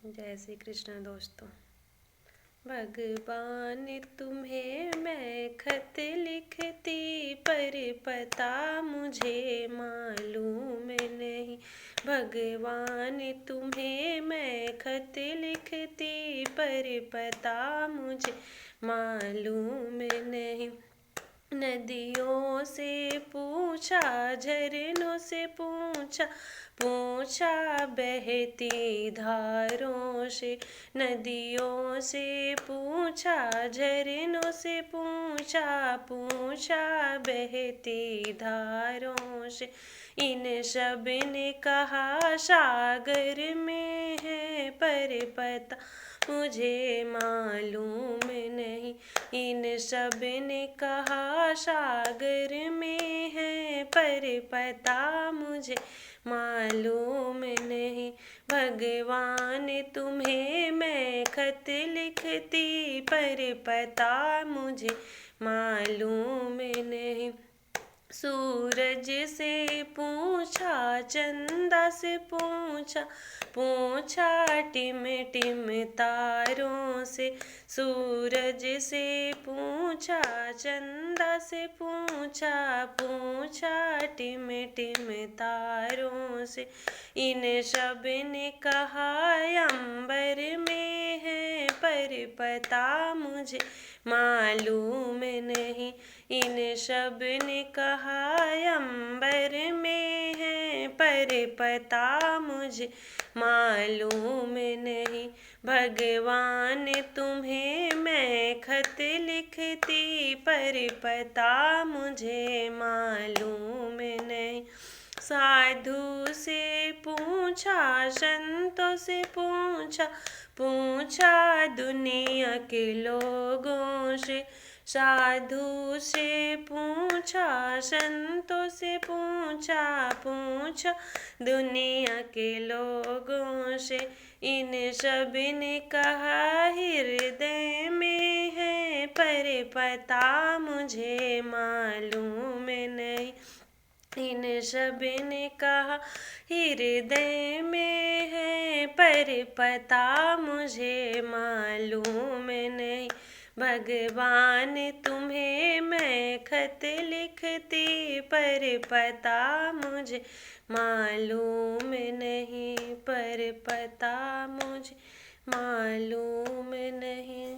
जय श्री कृष्ण दोस्तों। भगवान तुम्हें मैं खत लिखती, पर पता मुझे मालूम नहीं। भगवान तुम्हें मैं खत लिखती, पर पता मुझे मालूम नहीं। नदियों से पूछा, झरनों से पूछा, पूछा बहती धारों से। नदियों से पूछा, झरनों से पूछा, पूछा बहती धारों से। इन सब ने कहा सागर में है, पर पता मुझे मालूम नहीं। इन सब ने कहा सागर में है, पर पता मुझे मालूम नहीं। भगवान तुम्हें मैं खत लिखती, पर पता मुझे मालूम नहीं। सूरज से पूछा, चंदा से पूछा, पूछा टिम टिम तारों से। सूरज से पूछा, चंदा से पूछा, पूछा टिम टिम तारों से। इन सब ने कहा अंबर में है, पर पता मुझे मालूम नहीं। इन सब ने कहा अंबर में है, पर पता मुझे मालूम नहीं। भगवान तुम्हें मैं खत लिखती, पर पता मुझे मालूम नहीं। साधु से पूछा, संतों से पूछा, पूछा दुनिया के लोगों से। साधु से पूछा, संतों से पूछा, पूछा दुनिया के लोगों से। इन सब ने कहा हृदय में है, पर पता मुझे मालूम नहीं। इन सब ने कहा हृदय में है, पर पता मुझे मालूम नहीं। भगवान तुम्हें मैं खत लिखती, पर पता मुझे मालूम नहीं, पर पता मुझे मालूम नहीं।